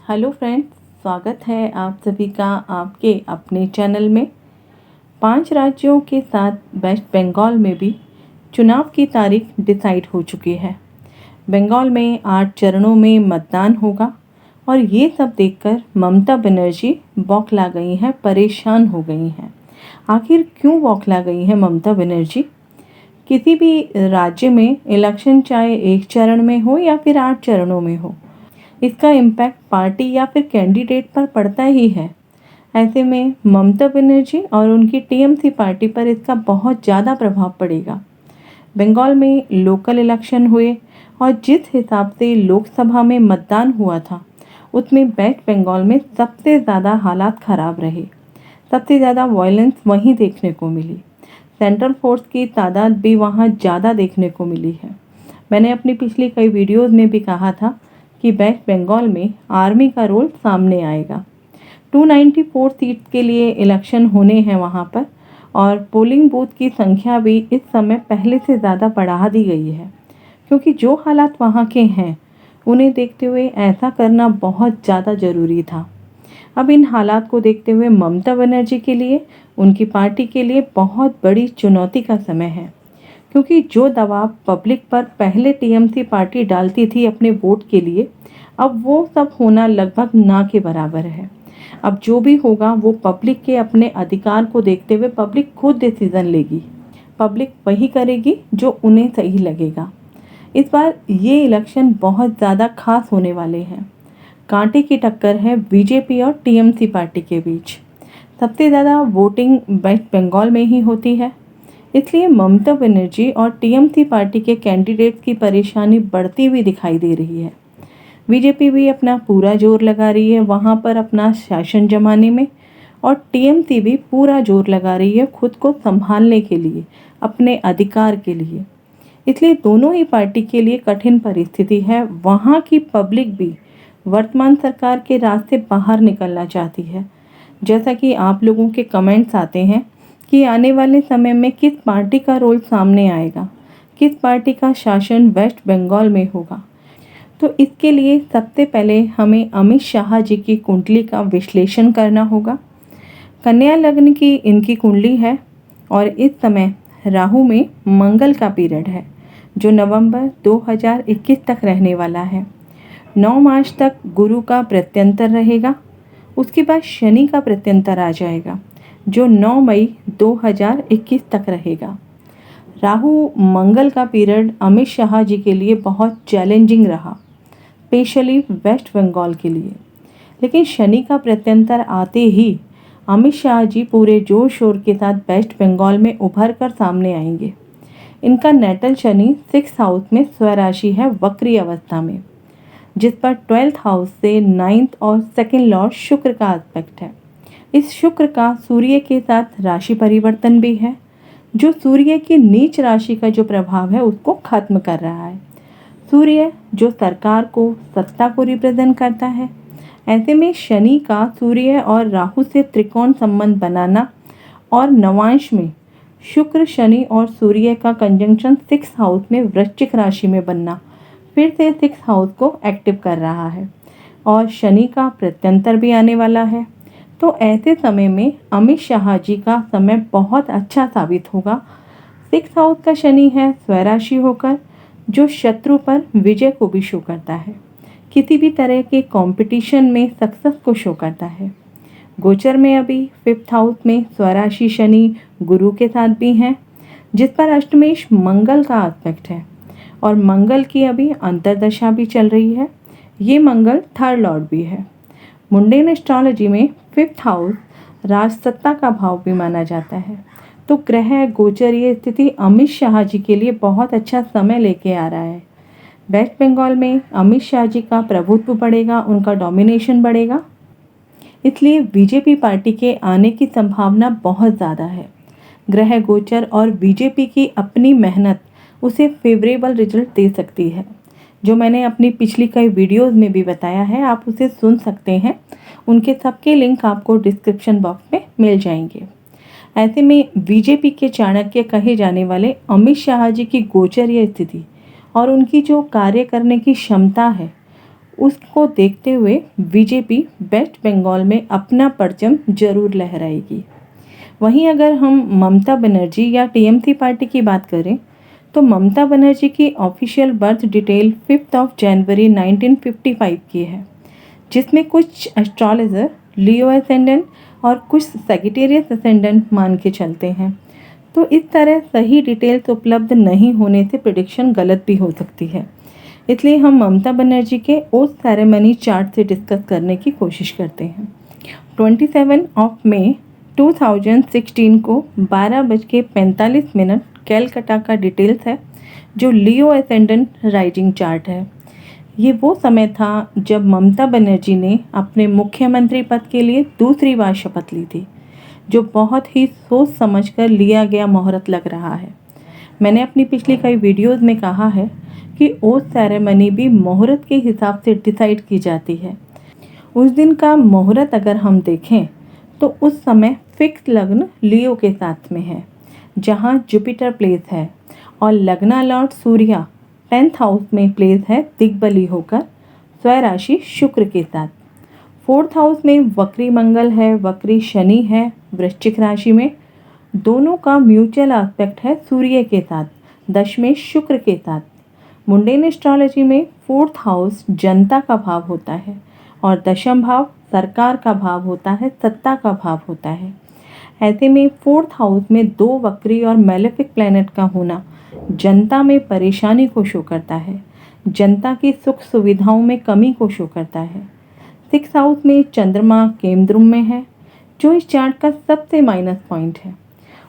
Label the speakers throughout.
Speaker 1: Hello friends, स्वागत है आप सभी का आपके अपने चैनल में। 5 राज्यों के साथ वेस्ट बंगाल में भी चुनाव की तारीख डिसाइड हो चुकी है। बंगाल में 8 चरणों में मतदान होगा और ये सब देखकर ममता बनर्जी बौखला गई हैं, परेशान हो गई हैं। आखिर क्यों बौखला गई हैं ममता बनर्जी? किसी भी राज्य में इलेक्शन चाहे 1 चरण में हो या फिर 8 चरणों में हो, इसका इम्पैक्ट पार्टी या फिर कैंडिडेट पर पड़ता ही है। ऐसे में ममता बनर्जी और उनकी टीएमसी पार्टी पर इसका बहुत ज़्यादा प्रभाव पड़ेगा। बंगाल में लोकल इलेक्शन हुए और जिस हिसाब से लोकसभा में मतदान हुआ था, उसमें वेस्ट बंगाल में सबसे ज़्यादा हालात ख़राब रहे। सबसे ज़्यादा वायलेंस वहीं देखने को मिली। सेंट्रल फोर्स की तादाद भी वहाँ ज़्यादा देखने को मिली है। मैंने अपनी पिछली कई वीडियोज़ में भी कहा था कि वेस्ट बंगाल में आर्मी का रोल सामने आएगा। 294 सीट के लिए इलेक्शन होने हैं वहाँ पर और पोलिंग बूथ की संख्या भी इस समय पहले से ज़्यादा बढ़ा दी गई है, क्योंकि जो हालात वहाँ के हैं उन्हें देखते हुए ऐसा करना बहुत ज़्यादा ज़रूरी था। अब इन हालात को देखते हुए ममता बनर्जी के लिए, उनकी पार्टी के लिए बहुत बड़ी चुनौती का समय है, क्योंकि जो दबाव पब्लिक पर पहले टीएमसी पार्टी डालती थी अपने वोट के लिए, अब वो सब होना लगभग ना के बराबर है। अब जो भी होगा वो पब्लिक के अपने अधिकार को देखते हुए पब्लिक खुद डिसीज़न लेगी। पब्लिक वही करेगी जो उन्हें सही लगेगा। इस बार ये इलेक्शन बहुत ज़्यादा खास होने वाले हैं। कांटे की टक्कर है बीजेपी और टीएमसी पार्टी के बीच। सबसे ज़्यादा वोटिंग वेस्ट बंगाल में ही होती है, इसलिए ममता बनर्जी और टीएमसी पार्टी के कैंडिडेट्स की परेशानी बढ़ती हुई दिखाई दे रही है। बीजेपी भी अपना पूरा जोर लगा रही है वहाँ पर अपना शासन जमाने में, और टीएमसी भी पूरा जोर लगा रही है खुद को संभालने के लिए, अपने अधिकार के लिए। इसलिए दोनों ही पार्टी के लिए कठिन परिस्थिति है। वहाँ की पब्लिक भी वर्तमान सरकार के रास्ते बाहर निकलना चाहती है। जैसा कि आप लोगों के कमेंट्स आते हैं कि आने वाले समय में किस पार्टी का रोल सामने आएगा, किस पार्टी का शासन वेस्ट बंगाल में होगा, तो इसके लिए सबसे पहले हमें अमित शाह जी की कुंडली का विश्लेषण करना होगा। कन्या लग्न की इनकी कुंडली है और इस समय राहु में मंगल का पीरियड है, जो नवंबर 2021 तक रहने वाला है। 9 मार्च तक गुरु का प्रत्यंतर रहेगा, उसके बाद शनि का प्रत्यंतर आ जाएगा, जो 9 मई 2021 तक रहेगा। राहु मंगल का पीरियड अमित शाह जी के लिए बहुत चैलेंजिंग रहा, स्पेशली वेस्ट बंगाल के लिए। लेकिन शनि का प्रत्यंतर आते ही अमित शाह जी पूरे जोर शोर के साथ वेस्ट बंगाल में उभर कर सामने आएंगे। इनका नेटल शनि 6th हाउस में स्वराशि है वक्री अवस्था में, जिस पर 12th हाउस से 9th और 2nd लॉर्ड शुक्र का एस्पेक्ट है। इस शुक्र का सूर्य के साथ राशि परिवर्तन भी है, जो सूर्य की नीच राशि का जो प्रभाव है उसको खत्म कर रहा है। सूर्य जो सरकार को, सत्ता को रिप्रेजेंट करता है, ऐसे में शनि का सूर्य और राहु से त्रिकोण संबंध बनाना और नवांश में शुक्र, शनि और सूर्य का कंजंक्शन 6th हाउस में वृश्चिक राशि में बनना फिर से 6th हाउस को एक्टिव कर रहा है, और शनि का प्रत्यंतर भी आने वाला है। तो ऐसे समय में अमित शाह जी का समय बहुत अच्छा साबित होगा। 6th हाउस का शनि है स्वराशि होकर, जो शत्रु पर विजय को भी शो करता है, किसी भी तरह के कंपटीशन में सक्सेस को शो करता है। गोचर में अभी 5th हाउस में स्वराशि शनि गुरु के साथ भी हैं, जिस पर अष्टमेश मंगल का एस्पेक्ट है, और मंगल की अभी अंतर्दशा भी चल रही है। ये मंगल 3rd लॉर्ड भी है। मुंडेन एस्ट्रोलॉजी में 5th हाउस राजसत्ता का भाव भी माना जाता है। तो ग्रह गोचर ये स्थिति अमित शाह जी के लिए बहुत अच्छा समय लेके आ रहा है। वेस्ट बंगाल में अमित शाह जी का प्रभुत्व बढ़ेगा, उनका डोमिनेशन बढ़ेगा, इसलिए बीजेपी पार्टी के आने की संभावना बहुत ज़्यादा है। ग्रह गोचर और बीजेपी की अपनी मेहनत उसे फेवरेबल रिजल्ट दे सकती है, जो मैंने अपनी पिछली कई वीडियोज़ में भी बताया है। आप उसे सुन सकते हैं, उनके सबके लिंक आपको डिस्क्रिप्शन बॉक्स में मिल जाएंगे। ऐसे में बीजेपी के चाणक्य कहे जाने वाले अमित शाह जी की गोचरीय स्थिति और उनकी जो कार्य करने की क्षमता है, उसको देखते हुए बीजेपी वेस्ट बंगाल में अपना परचम जरूर लहराएगी। वहीं अगर हम ममता बनर्जी या टीएमसी पार्टी की बात करें तो ममता बनर्जी की ऑफिशियल बर्थ डिटेल 5 जनवरी 1955 की है, जिसमें कुछ एस्ट्रोलॉजर लियो असेंडेंट और कुछ सेजिटेरियस असेंडेंट मान के चलते हैं। तो इस तरह सही डिटेल्स उपलब्ध नहीं होने से प्रेडिक्शन गलत भी हो सकती है, इसलिए हम ममता बनर्जी के ओथ सेरेमनी चार्ट से डिस्कस करने की कोशिश करते हैं। 27 मई 2016 को 12:45 कैलकाटा का डिटेल्स है, जो लियो असेंडेंट राइजिंग चार्ट है। ये वो समय था जब ममता बनर्जी ने अपने मुख्यमंत्री पद के लिए दूसरी बार शपथ ली थी, जो बहुत ही सोच समझकर लिया गया मुहूर्त लग रहा है। मैंने अपनी पिछली कई वीडियोस में कहा है कि ओथ सेरेमनी भी मुहूर्त के हिसाब से डिसाइड की जाती है। उस दिन का मुहूर्त अगर हम देखें तो उस समय फिक्स लग्न लियो के साथ में है, जहां जुपिटर प्लेस है, और लग्ना लॉर्ड सूर्या 10th हाउस में प्लेस है दिग्बली होकर स्वराशि शुक्र के साथ। 4th हाउस में वक्री मंगल है, वक्री शनि है वृश्चिक राशि में, दोनों का म्यूचुअल एस्पेक्ट है सूर्य के साथ, दशमें शुक्र के साथ। मुंडेन एस्ट्रोलॉजी में 4th हाउस जनता का भाव होता है और दशम भाव सरकार का भाव होता है, सत्ता का भाव होता है। ऐसे में 4th हाउस में 2 वक्री और मेलेफिक प्लैनेट का होना जनता में परेशानी को शो करता है, जनता की सुख सुविधाओं में कमी को शो करता है। 6th हाउस में चंद्रमा केंद्रुम में है, जो इस चार्ट का सबसे माइनस पॉइंट है।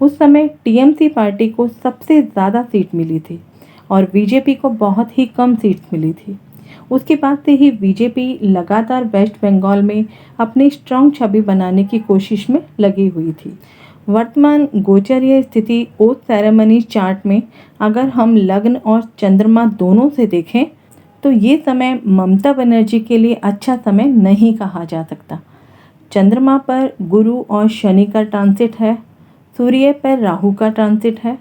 Speaker 1: उस समय टीएमसी पार्टी को सबसे ज़्यादा सीट मिली थी और बीजेपी को बहुत ही कम सीट मिली थी। उसके बाद से ही बीजेपी लगातार वेस्ट बंगाल में अपनी स्ट्रॉन्ग छवि बनाने की कोशिश में लगी हुई थी। वर्तमान गोचरीय स्थिति ओथ सेरेमनी चार्ट में अगर हम लग्न और चंद्रमा दोनों से देखें तो ये समय ममता बनर्जी के लिए अच्छा समय नहीं कहा जा सकता। चंद्रमा पर गुरु और शनि का ट्रांसिट है, सूर्य पर राहु का ट्रांसिट है।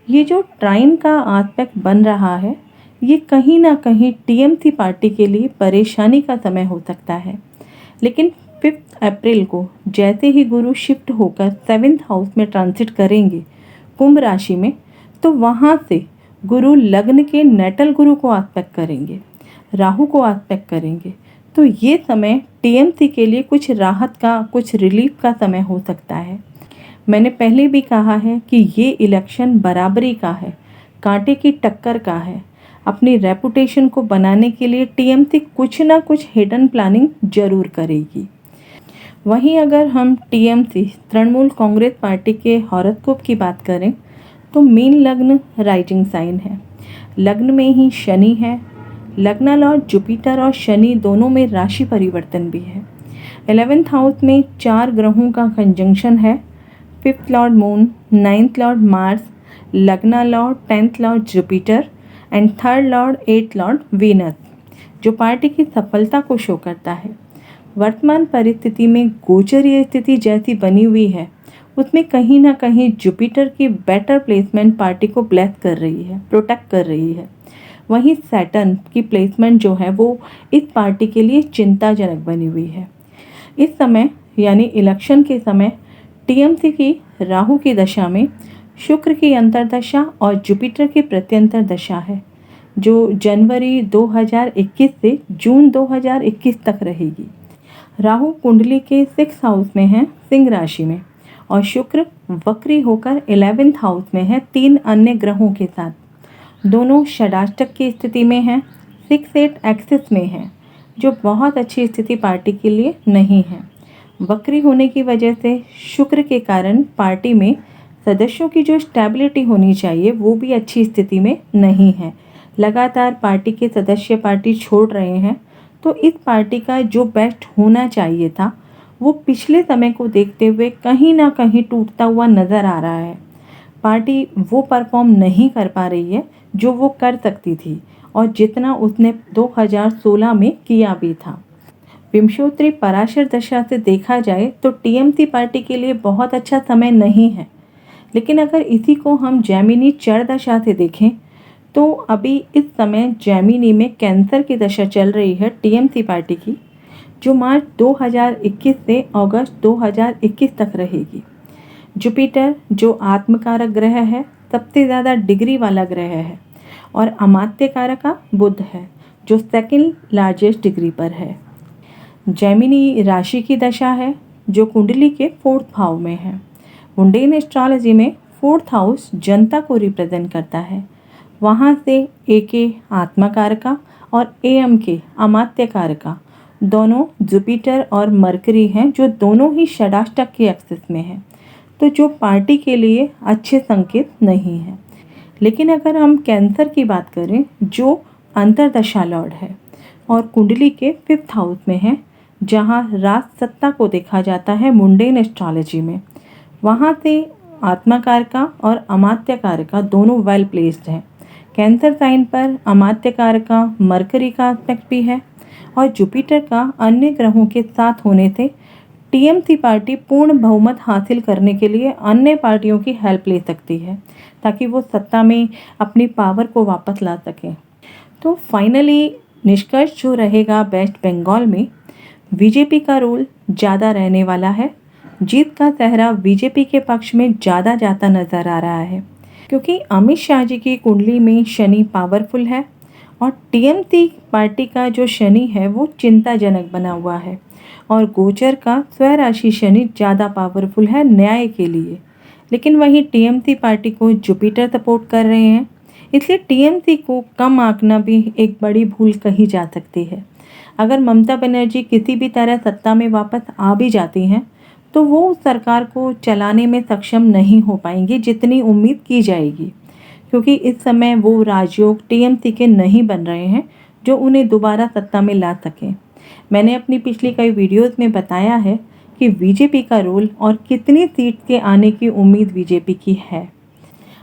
Speaker 1: ये जो ट्राइन का एस्पेक्ट बन रहा है, ये कहीं ना कहीं टीएमसी पार्टी के लिए परेशानी का समय हो सकता है। लेकिन 5 अप्रैल को जैसे ही गुरु शिफ्ट होकर 7th हाउस में ट्रांसिट करेंगे कुंभ राशि में, तो वहाँ से गुरु लग्न के नेटल गुरु को एस्पेक्ट करेंगे, राहु को एस्पेक्ट करेंगे। तो ये समय टीएमसी के लिए कुछ राहत का, कुछ रिलीफ का समय हो सकता है। मैंने पहले भी कहा है कि ये इलेक्शन बराबरी का है, कांटे की टक्कर का है। अपनी रेपुटेशन को बनाने के लिए टीएमसी कुछ ना कुछ हिडन प्लानिंग जरूर करेगी। वहीं अगर हम टीएमसी तृणमूल कांग्रेस पार्टी के हॉरोस्कोप की बात करें तो मीन लग्न राइजिंग साइन है, लग्न में ही शनि है, लग्ना लॉर्ड जुपिटर और शनि दोनों में राशि परिवर्तन भी है। 11th हाउस में 4 ग्रहों का कंजंक्शन है, 5th lord moon, 9th lord Mars, lagna lord 10th lord Jupiter and 3rd lord 8th lord Venus, जो पार्टी की सफलता को शो करता है। वर्तमान परिस्थिति में गोचरीय स्थिति जैसी बनी हुई है, उसमें कहीं ना कहीं जुपिटर की बेटर प्लेसमेंट पार्टी को ब्लेस कर रही है, प्रोटेक्ट कर रही है। वहीं सैटर्न की प्लेसमेंट जो है वो इस पार्टी के लिए चिंताजनक बनी हुई है। इस समय यानी इलेक्शन के समय टीएमसी की राहु की दशा में शुक्र की अंतर्दशा और जुपिटर की प्रत्यंतर दशा है, जो जनवरी 2021 से जून 2021 तक रहेगी। राहु कुंडली के 6th हाउस में है सिंह राशि में, और शुक्र वक्री होकर 11th हाउस में है 3 अन्य ग्रहों के साथ। दोनों षडाष्टक की स्थिति में हैं, 6-8 एक्सिस में है, जो बहुत अच्छी स्थिति पार्टी के लिए नहीं है। वक्री होने की वजह से शुक्र के कारण पार्टी में सदस्यों की जो स्टेबिलिटी होनी चाहिए वो भी अच्छी स्थिति में नहीं है। लगातार पार्टी के सदस्य पार्टी छोड़ रहे हैं, तो इस पार्टी का जो बेस्ट होना चाहिए था वो पिछले समय को देखते हुए कहीं ना कहीं टूटता हुआ नज़र आ रहा है। पार्टी वो परफॉर्म नहीं कर पा रही है जो वो कर सकती थी और जितना उसने 2016 में किया भी था। विंशोत्तरी पराशर दशा से देखा जाए तो टीएमसी पार्टी के लिए बहुत अच्छा समय नहीं है, लेकिन अगर इसी को हम जैमिनी चर दशा से देखें तो अभी इस समय जेमिनी में कैंसर की दशा चल रही है टीएमसी पार्टी की, जो मार्च 2021 से अगस्त 2021 तक रहेगी। जुपिटर जो आत्मकारक ग्रह है, सबसे ज़्यादा डिग्री वाला ग्रह है, और अमात्य कारक का बुध है जो सेकंड लार्जेस्ट डिग्री पर है। जेमिनी राशि की दशा है जो कुंडली के 4th भाव में है। मुंडेन एस्ट्रोलॉजी में 4th हाउस जनता को रिप्रेजेंट करता है। वहाँ से ए के आत्मा कारका और एम के अमात्य कारका दोनों जुपिटर और मरकरी हैं, जो दोनों ही षडाष्टक के एक्सिस में हैं, तो जो पार्टी के लिए अच्छे संकेत नहीं है। लेकिन अगर हम कैंसर की बात करें, जो अंतरदशा लॉर्ड है और कुंडली के 5th हाउस में है, जहाँ राज सत्ता को देखा जाता है मुंडेन एस्ट्रोलॉजी में, वहाँ से आत्मा कारका और अमात्य कारका दोनों वेल प्लेस्ड हैं। कैंसर साइन पर अमात्य कारका मरकरी का एस्पेक्ट भी है, और जुपिटर का अन्य ग्रहों के साथ होने से टीएमसी पार्टी पूर्ण बहुमत हासिल करने के लिए अन्य पार्टियों की हेल्प ले सकती है, ताकि वो सत्ता में अपनी पावर को वापस ला सकें। तो फाइनली निष्कर्ष जो रहेगा, वेस्ट बंगाल में बीजेपी का रोल ज़्यादा रहने वाला है। जीत का सेहरा बीजेपी के पक्ष में ज़्यादा जाता नज़र आ रहा है, क्योंकि अमित शाह जी की कुंडली में शनि पावरफुल है, और टीएमसी पार्टी का जो शनि है वो चिंताजनक बना हुआ है, और गोचर का स्वराशि शनि ज़्यादा पावरफुल है न्याय के लिए। लेकिन वहीं टीएमसी पार्टी को जुपिटर सपोर्ट कर रहे हैं, इसलिए टीएमसी को कम आंकना भी एक बड़ी भूल कही जा सकती है। अगर ममता बनर्जी किसी भी तरह सत्ता में वापस आ भी जाती हैं, तो वो सरकार को चलाने में सक्षम नहीं हो पाएंगी जितनी उम्मीद की जाएगी, क्योंकि इस समय वो राजयोग टीएमसी के नहीं बन रहे हैं जो उन्हें दोबारा सत्ता में ला सकें। मैंने अपनी पिछली कई वीडियोस में बताया है कि बीजेपी का रोल और कितनी सीट के आने की उम्मीद बीजेपी की है।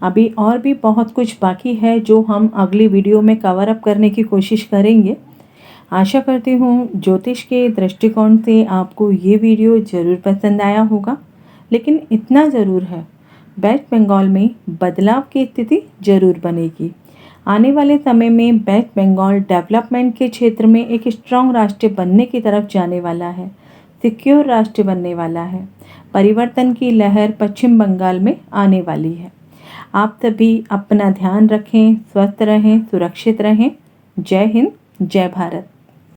Speaker 1: अभी और भी बहुत कुछ बाकी है जो हम अगली वीडियो में कवर अप करने की कोशिश करेंगे। आशा करती हूँ ज्योतिष के दृष्टिकोण से आपको ये वीडियो ज़रूर पसंद आया होगा। लेकिन इतना ज़रूर है, वेस्ट बंगाल में बदलाव की स्थिति ज़रूर बनेगी। आने वाले समय में वेस्ट बंगाल डेवलपमेंट के क्षेत्र में एक स्ट्रॉन्ग राष्ट्र बनने की तरफ जाने वाला है, सिक्योर राष्ट्र बनने वाला है। परिवर्तन की लहर पश्चिम बंगाल में आने वाली है। आप सभी अपना ध्यान रखें, स्वस्थ रहें, सुरक्षित रहें। जय हिंद, जय भारत।